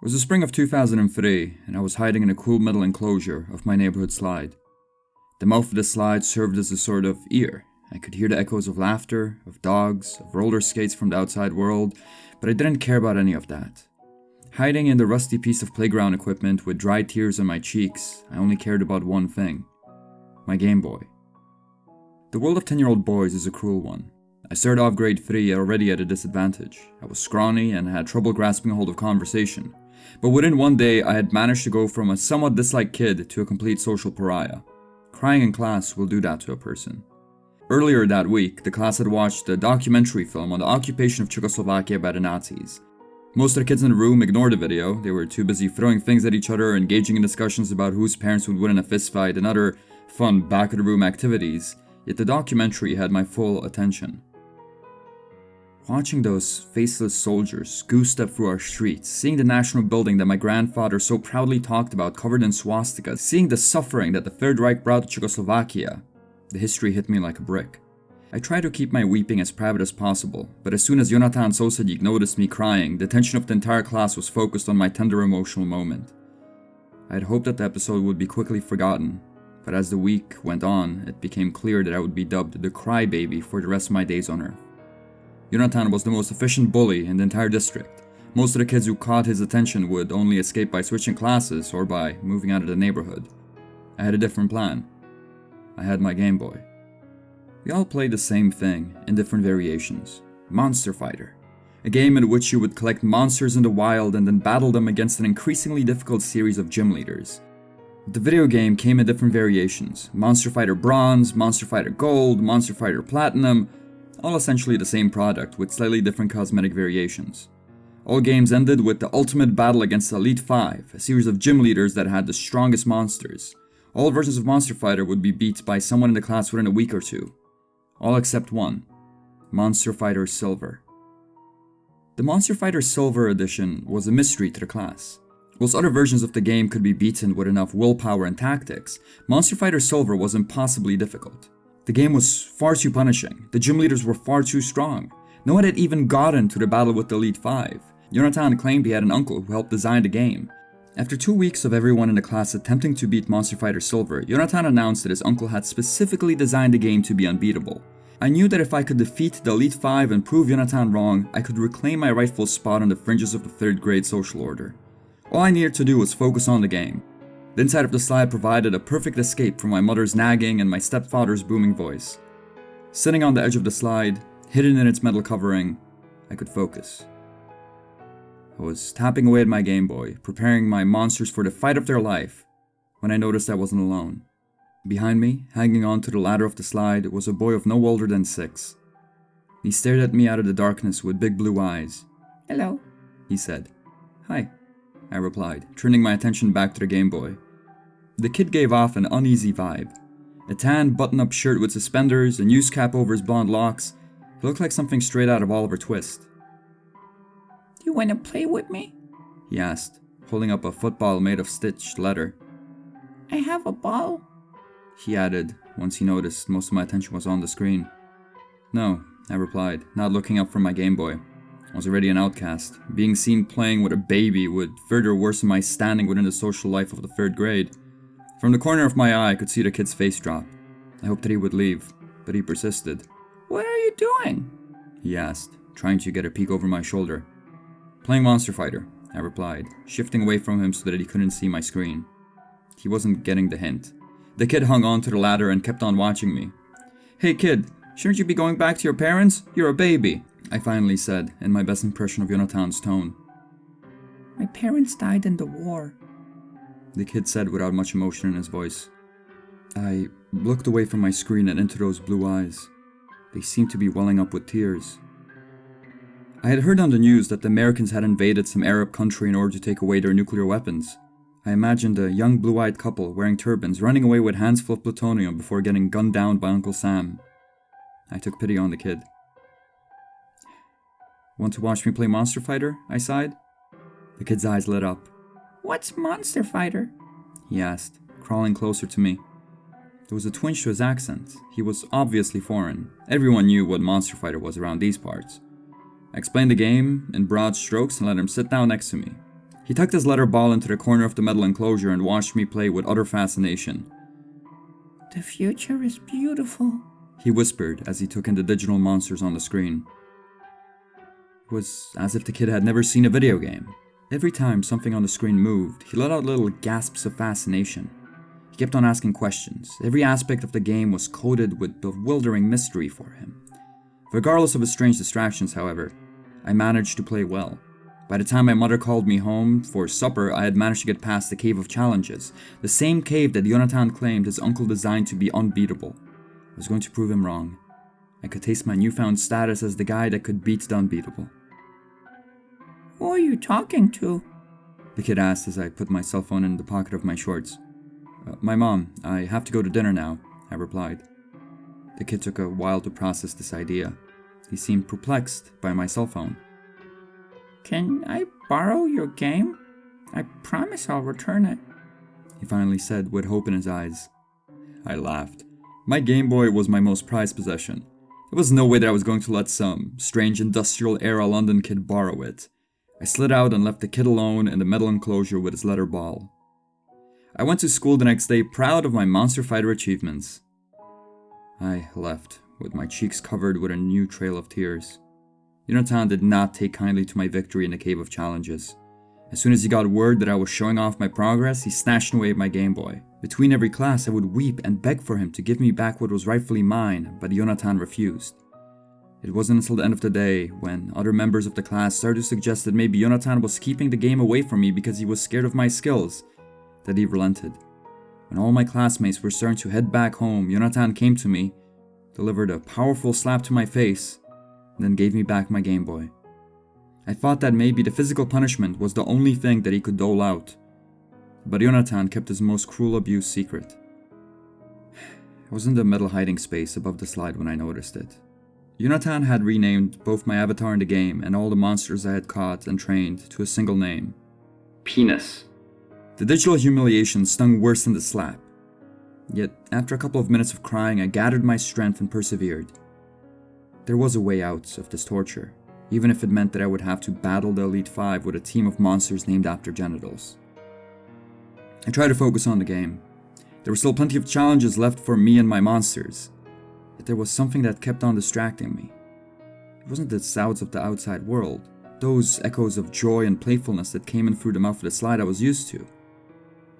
was the spring of 2003, and I was hiding in a cool metal enclosure of my neighborhood slide. The mouth of the slide served as a sort of ear. I could hear the echoes of laughter, of dogs, of roller skates from the outside world, but I didn't care about any of that. Hiding in the rusty piece of playground equipment with dry tears on my cheeks, I only cared about one thing: my Game Boy. The world of 10-year-old boys is a cruel one. I started off grade 3 already at a disadvantage. I was scrawny and had trouble grasping a hold of conversation. But within one day, I had managed to go from a somewhat disliked kid to a complete social pariah. Crying in class will do that to a person. Earlier that week, the class had watched a documentary film on the occupation of Czechoslovakia by the Nazis. Most of the kids in the room ignored the video. They were too busy throwing things at each other, engaging in discussions about whose parents would win in a fistfight and other fun back-of-the-room activities, yet the documentary had my full attention. Watching those faceless soldiers goose-step through our streets, seeing the national building that my grandfather so proudly talked about covered in swastikas, seeing the suffering that the Third Reich brought to Czechoslovakia, the history hit me like a brick. I tried to keep my weeping as private as possible, but as soon as Jonathan Sosadík noticed me crying, the attention of the entire class was focused on my tender emotional moment. I had hoped that the episode would be quickly forgotten, but as the week went on, it became clear that I would be dubbed the crybaby for the rest of my days on Earth. Jonathan was the most efficient bully in the entire district. Most of the kids who caught his attention would only escape by switching classes or by moving out of the neighborhood. I had a different plan. I had my Game Boy. We all played the same thing, in different variations. Monster Fighter. A game in which you would collect monsters in the wild and then battle them against an increasingly difficult series of gym leaders. The video game came in different variations. Monster Fighter Bronze, Monster Fighter Gold, Monster Fighter Platinum, all essentially the same product with slightly different cosmetic variations. All games ended with the ultimate battle against the Elite 5, a series of gym leaders that had the strongest monsters. All versions of Monster Fighter would be beat by someone in the class within a week or two. All except one: Monster Fighter Silver. The Monster Fighter Silver edition was a mystery to the class. Whilst other versions of the game could be beaten with enough willpower and tactics, Monster Fighter Silver was impossibly difficult. The game was far too punishing. The gym leaders were far too strong. No one had even gotten to the battle with the Elite 5. Jonathan claimed he had an uncle who helped design the game. After 2 weeks of everyone in the class attempting to beat Monster Fighter Silver, Jonathan announced that his uncle had specifically designed the game to be unbeatable. I knew that if I could defeat the Elite 5 and prove Jonathan wrong, I could reclaim my rightful spot on the fringes of the third grade social order. All I needed to do was focus on the game. The inside of the slide provided a perfect escape from my mother's nagging and my stepfather's booming voice. Sitting on the edge of the slide, hidden in its metal covering, I could focus. I was tapping away at my Game Boy, preparing my monsters for the fight of their life, when I noticed I wasn't alone. Behind me, hanging onto the ladder of the slide, was a boy of no older than 6. He stared at me out of the darkness with big blue eyes. "Hello," he said. "Hi," I replied, turning my attention back to the Game Boy. The kid gave off an uneasy vibe. A tan button-up shirt with suspenders, a news cap over his blonde locks. He looked like something straight out of Oliver Twist. "Do you want to play with me?" he asked, holding up a football made of stitched leather. "I have a ball," he added, once he noticed most of my attention was on the screen. "No," I replied, not looking up from my Game Boy. I was already an outcast. Being seen playing with a baby would further worsen my standing within the social life of the 3rd grade. From the corner of my eye, I could see the kid's face drop. I hoped that he would leave, but he persisted. "What are you doing?" he asked, trying to get a peek over my shoulder. "Playing Monster Fighter," I replied, shifting away from him so that he couldn't see my screen. He wasn't getting the hint. The kid hung on to the ladder and kept on watching me. "Hey kid, shouldn't you be going back to your parents? You're a baby," I finally said, in my best impression of Jonathan's tone. "My parents died in the war," the kid said without much emotion in his voice. I looked away from my screen and into those blue eyes. They seemed to be welling up with tears. I had heard on the news that the Americans had invaded some Arab country in order to take away their nuclear weapons. I imagined a young blue-eyed couple wearing turbans running away with hands full of plutonium before getting gunned down by Uncle Sam. I took pity on the kid. "Want to watch me play Monster Fighter?" I sighed. The kid's eyes lit up. "What's Monster Fighter?" he asked, crawling closer to me. There was a twinge to his accent. He was obviously foreign. Everyone knew what Monster Fighter was around these parts. I explained the game in broad strokes and let him sit down next to me. He tucked his letter ball into the corner of the metal enclosure and watched me play with utter fascination. "The future is beautiful," he whispered as he took in the digital monsters on the screen. It was as if the kid had never seen a video game. Every time something on the screen moved, he let out little gasps of fascination. He kept on asking questions. Every aspect of the game was coated with bewildering mystery for him. Regardless of his strange distractions, however, I managed to play well. By the time my mother called me home for supper, I had managed to get past the Cave of Challenges, the same cave that Jonathan claimed his uncle designed to be unbeatable. I was going to prove him wrong. I could taste my newfound status as the guy that could beat the unbeatable. "Who are you talking to?" the kid asked as I put my cell phone in the pocket of my shorts. My mom. I have to go to dinner now, I replied. The kid took a while to process this idea. He seemed perplexed by my cell phone. "Can I borrow your game? I promise I'll return it," he finally said with hope in his eyes. I laughed. My Game Boy was my most prized possession. There was no way that I was going to let some strange industrial-era London kid borrow it. I slid out and left the kid alone in the metal enclosure with his letter ball. I went to school the next day proud of my Monster Fighter achievements. I left, with my cheeks covered with a new trail of tears. Jonathan did not take kindly to my victory in the Cave of Challenges. As soon as he got word that I was showing off my progress, he snatched away my Game Boy. Between every class, I would weep and beg for him to give me back what was rightfully mine, but Jonathan refused. It wasn't until the end of the day, when other members of the class started to suggest that maybe Jonathan was keeping the game away from me because he was scared of my skills, that he relented. When all my classmates were starting to head back home, Jonathan came to me, delivered a powerful slap to my face, and then gave me back my Game Boy. I thought that maybe the physical punishment was the only thing that he could dole out, but Jonathan kept his most cruel abuse secret. I was in the metal hiding space above the slide when I noticed it. Jonathan had renamed both my avatar in the game and all the monsters I had caught and trained to a single name: Penis. The digital humiliation stung worse than the slap. Yet, after a couple of minutes of crying, I gathered my strength and persevered. There was a way out of this torture, even if it meant that I would have to battle the Elite Five with a team of monsters named after genitals. I tried to focus on the game. There were still plenty of challenges left for me and my monsters, yet there was something that kept on distracting me. It wasn't the sounds of the outside world, those echoes of joy and playfulness that came in through the mouth of the slide I was used to.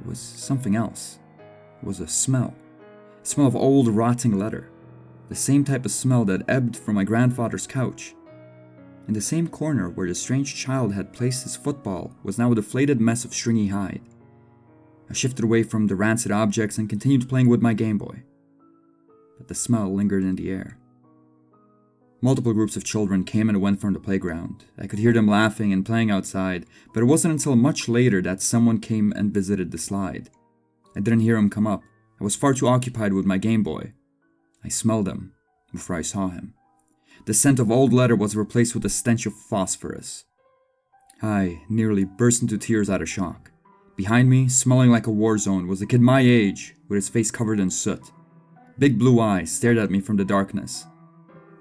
It was something else. It was a smell. A smell of old, rotting leather. The same type of smell that ebbed from my grandfather's couch. In the same corner where the strange child had placed his football was now a deflated mess of stringy hide. I shifted away from the rancid objects and continued playing with my Game Boy. But the smell lingered in the air. Multiple groups of children came and went from the playground. I could hear them laughing and playing outside, but it wasn't until much later that someone came and visited the slide. I didn't hear him come up. I was far too occupied with my Game Boy. I smelled him before I saw him. The scent of old leather was replaced with the stench of phosphorus. I nearly burst into tears out of shock. Behind me, smelling like a war zone, was a kid my age, with his face covered in soot. Big blue eyes stared at me from the darkness.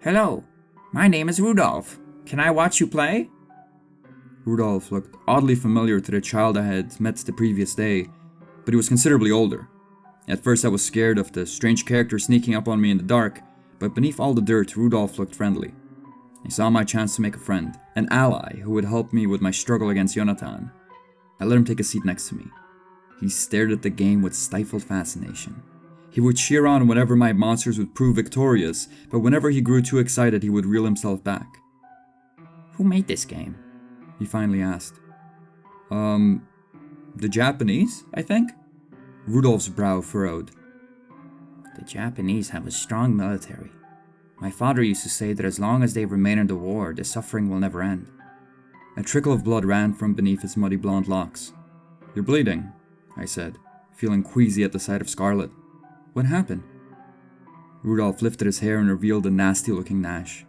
"Hello, my name is Rudolph. Can I watch you play?" Rudolph looked oddly familiar to the child I had met the previous day, but he was considerably older. At first I was scared of the strange character sneaking up on me in the dark, but beneath all the dirt, Rudolph looked friendly. I saw my chance to make a friend, an ally who would help me with my struggle against Jonathan. I let him take a seat next to me. He stared at the game with stifled fascination. He would cheer on whenever my monsters would prove victorious, but whenever he grew too excited, he would reel himself back. "Who made this game?" he finally asked. The Japanese, I think? Rudolph's brow furrowed. "The Japanese have a strong military. My father used to say that as long as they remain in the war, the suffering will never end." A trickle of blood ran from beneath his muddy blonde locks. "You're bleeding," I said, feeling queasy at the sight of scarlet. "What happened?" Rudolph lifted his hair and revealed a nasty-looking gash.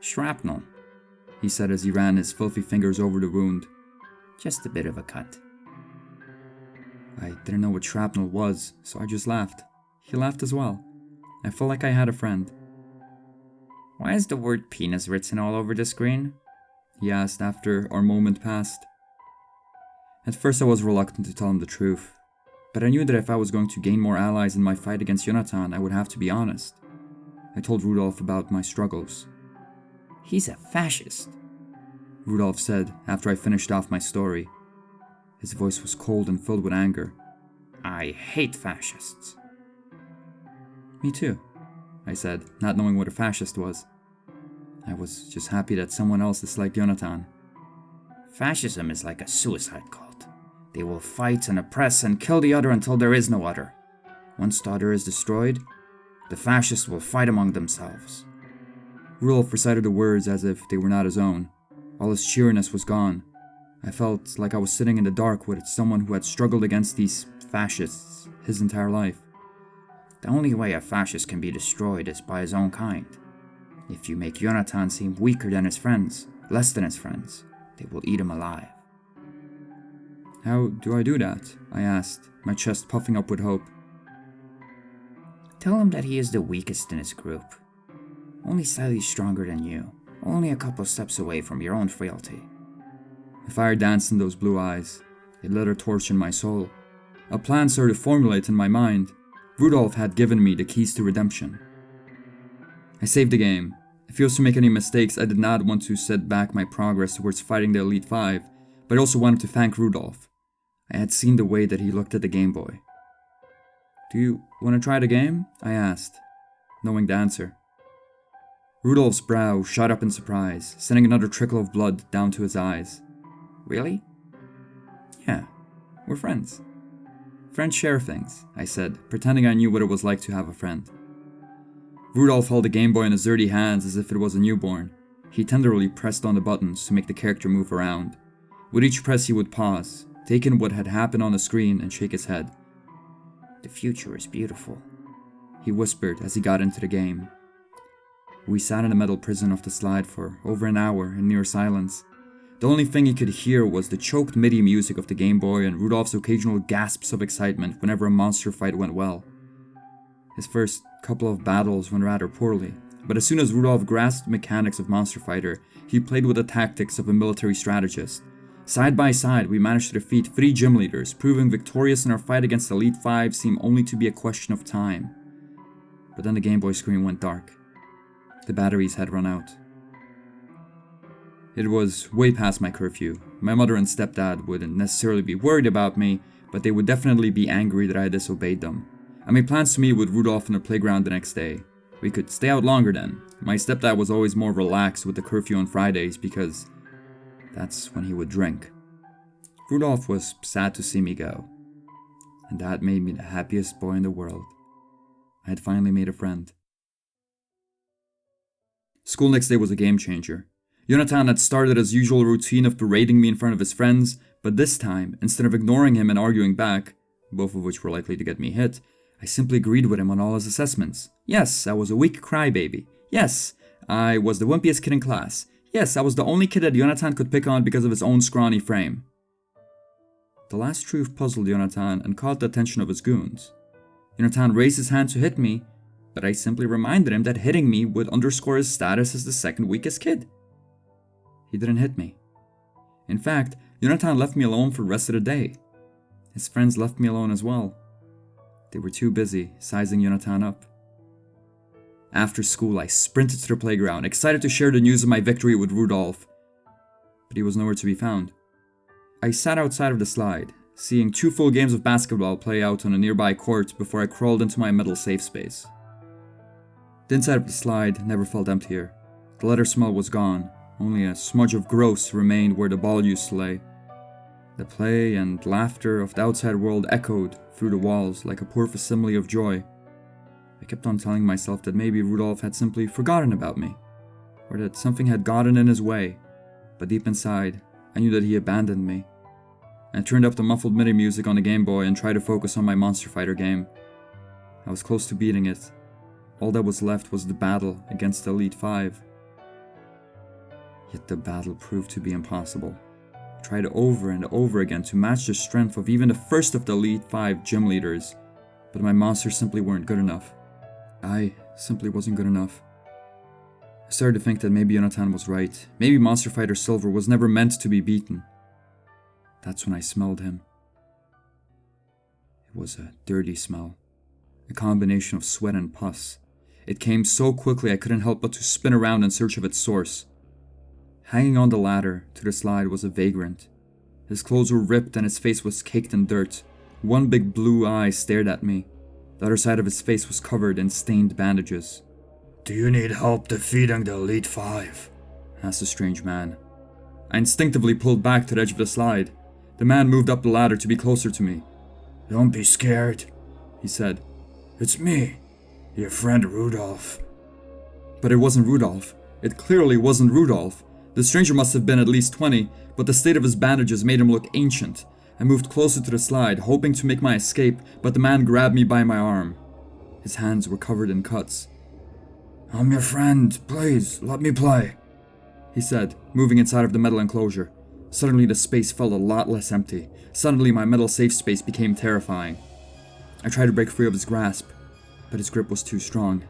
"Shrapnel," he said as he ran his filthy fingers over the wound. "Just a bit of a cut." I didn't know what shrapnel was, so I just laughed. He laughed as well. I felt like I had a friend. "Why is the word penis written all over the screen?" he asked after our moment passed. At first I was reluctant to tell him the truth, but I knew that if I was going to gain more allies in my fight against Jonathan, I would have to be honest. I told Rudolph about my struggles. "He's a fascist," Rudolph said after I finished off my story. His voice was cold and filled with anger. "I hate fascists." Me too, I said, not knowing what a fascist was. I was just happy that someone else disliked Jonathan. "Fascism is like a suicide cult. They will fight and oppress and kill the other until there is no other. Once the other is destroyed, the fascists will fight among themselves." Rudolph recited the words as if they were not his own. All his cheeriness was gone. I felt like I was sitting in the dark with someone who had struggled against these fascists his entire life. The only way a fascist can be destroyed is by his own kind. If you make Jonathan seem weaker than his friends, less than his friends, they will eat him alive. How do I do that? I asked, my chest puffing up with hope. Tell him that he is the weakest in his group. Only slightly stronger than you, only a couple steps away from your own frailty. A fire danced in those blue eyes. It lit a torch in my soul. A plan started to formulate in my mind. Rudolph had given me the keys to redemption. I saved the game. If he was to make any mistakes, I did not want to set back my progress towards fighting the Elite Five, but I also wanted to thank Rudolph. I had seen the way that he looked at the Game Boy. Do you want to try the game? I asked, knowing the answer. Rudolph's brow shot up in surprise, sending another trickle of blood down to his eyes. Really? Yeah, we're friends. Friends share things, I said, pretending I knew what it was like to have a friend. Rudolph held the Game Boy in his dirty hands as if it was a newborn. He tenderly pressed on the buttons to make the character move around. With each press he would pause, take in what had happened on the screen and shake his head. The future is beautiful, he whispered as he got into the game. We sat in the metal prison of the slide for over an hour in near silence. The only thing he could hear was the choked MIDI music of the Game Boy and Rudolph's occasional gasps of excitement whenever a monster fight went well. His first couple of battles went rather poorly, but as soon as Rudolph grasped the mechanics of Monster Fighter, he played with the tactics of a military strategist. Side by side, we managed to defeat 3 gym leaders, proving victorious in our fight against the Elite Five seemed only to be a question of time. But then the Game Boy screen went dark. The batteries had run out. It was way past my curfew. My mother and stepdad wouldn't necessarily be worried about me, but they would definitely be angry that I had disobeyed them. I made plans to meet with Rudolph in the playground the next day. We could stay out longer then. My stepdad was always more relaxed with the curfew on Fridays because that's when he would drink. Rudolph was sad to see me go, and that made me the happiest boy in the world. I had finally made a friend. School next day was a game changer. Jonathan had started his usual routine of berating me in front of his friends, but this time, instead of ignoring him and arguing back, both of which were likely to get me hit, I simply agreed with him on all his assessments. Yes, I was a weak crybaby. Yes, I was the wimpiest kid in class. Yes, I was the only kid that Jonathan could pick on because of his own scrawny frame. The last truth puzzled Jonathan and caught the attention of his goons. Jonathan raised his hand to hit me, but I simply reminded him that hitting me would underscore his status as the second weakest kid. He didn't hit me. In fact, Jonathan left me alone for the rest of the day. His friends left me alone as well. They were too busy sizing Jonathan up. After school, I sprinted to the playground, excited to share the news of my victory with Rudolph. But he was nowhere to be found. I sat outside of the slide, seeing 2 full games of basketball play out on a nearby court before I crawled into my metal safe space. The inside of the slide never felt emptier. The leather smell was gone. Only a smudge of gross remained where the ball used to lay. The play and laughter of the outside world echoed through the walls like a poor facsimile of joy. I kept on telling myself that maybe Rudolph had simply forgotten about me, or that something had gotten in his way, but deep inside, I knew that he abandoned me. I turned up the muffled MIDI music on the Game Boy and tried to focus on my Monster Fighter game. I was close to beating it. All that was left was the battle against the Elite Five. Yet the battle proved to be impossible. I tried over and over again to match the strength of even the first of the Elite Five gym leaders, but my monsters simply weren't good enough. I simply wasn't good enough. I started to think that maybe Jonathan was right. Maybe Monster Fighter Silver was never meant to be beaten. That's when I smelled him. It was a dirty smell, a combination of sweat and pus. It came so quickly I couldn't help but to spin around in search of its source. Hanging on the ladder to the slide was a vagrant. His clothes were ripped and his face was caked in dirt. One big blue eye stared at me. The other side of his face was covered in stained bandages. "Do you need help defeating the Elite Five?" asked the strange man. I instinctively pulled back to the edge of the slide. The man moved up the ladder to be closer to me. "Don't be scared," he said. "It's me, your friend Rudolph." But it wasn't Rudolph. It clearly wasn't Rudolph. The stranger must have been at least 20, but the state of his bandages made him look ancient. I moved closer to the slide, hoping to make my escape, but the man grabbed me by my arm. His hands were covered in cuts. "I'm your friend. Please, let me play," he said, moving inside of the metal enclosure. Suddenly the space felt a lot less empty. Suddenly my metal safe space became terrifying. I tried to break free of his grasp, but his grip was too strong.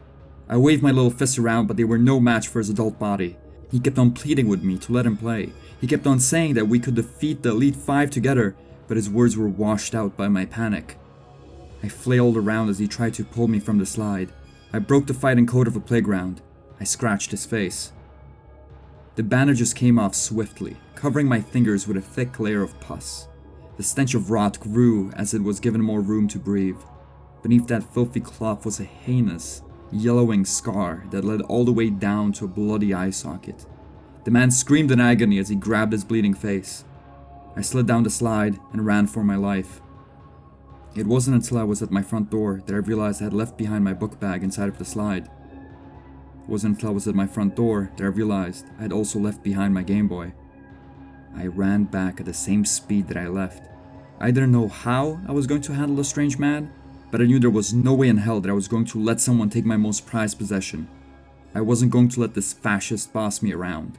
I waved my little fists around, but they were no match for his adult body. He kept on pleading with me to let him play. He kept on saying that we could defeat the Elite Five together, but his words were washed out by my panic. I flailed around as he tried to pull me from the slide. I broke the fighting code of a playground. I scratched his face. The bandages came off swiftly, covering my fingers with a thick layer of pus. The stench of rot grew as it was given more room to breathe. Beneath that filthy cloth was a heinous, yellowing scar that led all the way down to a bloody eye socket. The man screamed in agony as he grabbed his bleeding face. I slid down the slide and ran for my life. It wasn't until I was at my front door that I realized I had left behind my book bag inside of the slide. It wasn't until I was at my front door that I realized I had also left behind my Game Boy. I ran back at the same speed that I left. I didn't know how I was going to handle the strange man, but I knew there was no way in hell that I was going to let someone take my most prized possession. I wasn't going to let this fascist boss me around.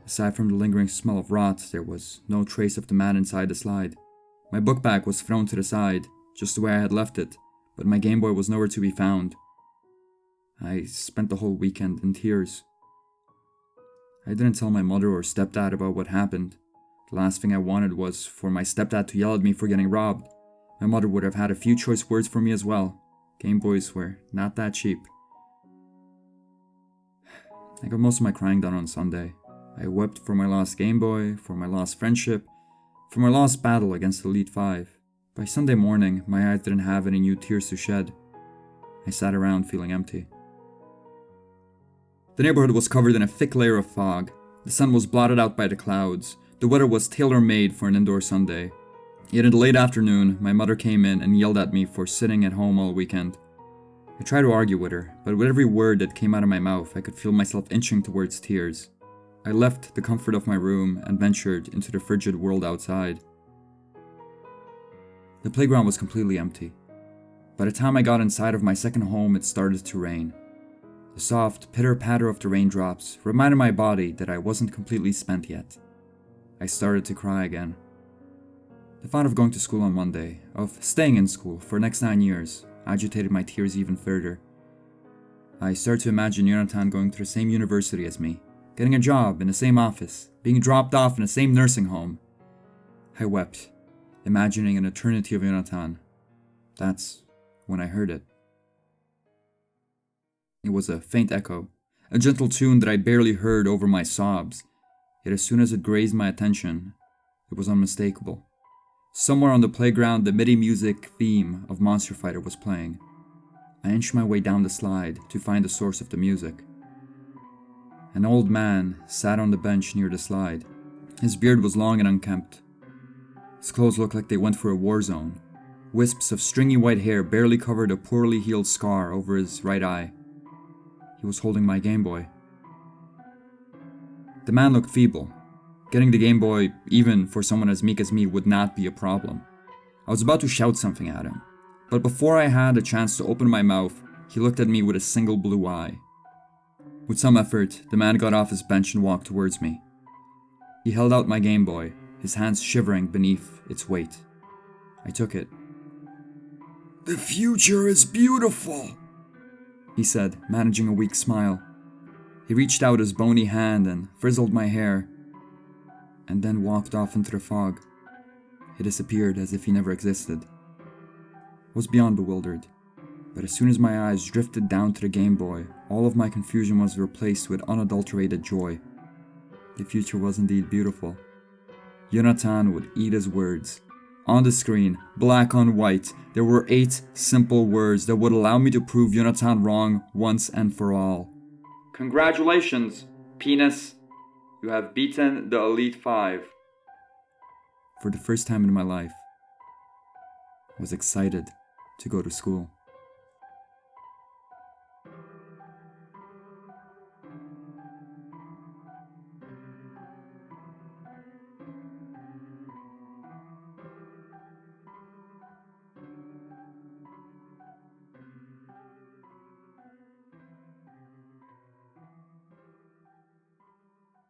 Aside from the lingering smell of rot, there was no trace of the man inside the slide. My book bag was thrown to the side, just the way I had left it, but my Game Boy was nowhere to be found. I spent the whole weekend in tears. I didn't tell my mother or stepdad about what happened. The last thing I wanted was for my stepdad to yell at me for getting robbed. My mother would have had a few choice words for me as well. Game Boys were not that cheap. I got most of my crying done on Sunday. I wept for my lost Game Boy, for my lost friendship, for my lost battle against the Elite Five. By Sunday morning, my eyes didn't have any new tears to shed. I sat around feeling empty. The neighborhood was covered in a thick layer of fog. The sun was blotted out by the clouds. The weather was tailor-made for an indoor Sunday. Yet in the late afternoon, my mother came in and yelled at me for sitting at home all weekend. I tried to argue with her, but with every word that came out of my mouth, I could feel myself inching towards tears. I left the comfort of my room and ventured into the frigid world outside. The playground was completely empty. By the time I got inside of my second home, it started to rain. The soft pitter-patter of the raindrops reminded my body that I wasn't completely spent yet. I started to cry again. The thought of going to school on Monday, of staying in school for the next 9 years, agitated my tears even further. I started to imagine Jonathan going to the same university as me, getting a job in the same office, being dropped off in the same nursing home. I wept, imagining an eternity of Jonathan. That's when I heard it. It was a faint echo, a gentle tune that I barely heard over my sobs, yet as soon as it grazed my attention, it was unmistakable. Somewhere on the playground, the MIDI music theme of Monster Fighter was playing. I inched my way down the slide to find the source of the music. An old man sat on the bench near the slide. His beard was long and unkempt. His clothes looked like they went for a war zone. Wisps of stringy white hair barely covered a poorly healed scar over his right eye. He was holding my Game Boy. The man looked feeble. Getting the Game Boy, even for someone as meek as me, would not be a problem. I was about to shout something at him, but before I had a chance to open my mouth, he looked at me with a single blue eye. With some effort, the man got off his bench and walked towards me. He held out my Game Boy, his hands shivering beneath its weight. I took it. "The future is beautiful," he said, managing a weak smile. He reached out his bony hand and frizzled my hair. and then walked off into the fog. He disappeared as if he never existed. I was beyond bewildered, but as soon as my eyes drifted down to the Game Boy, all of my confusion was replaced with unadulterated joy. The future was indeed beautiful. Jonathan would eat his words. On the screen, black on white, there were 8 simple words that would allow me to prove Jonathan wrong once and for all. Congratulations, penis. You have beaten the Elite 5. For the first time in my life, I was excited to go to school.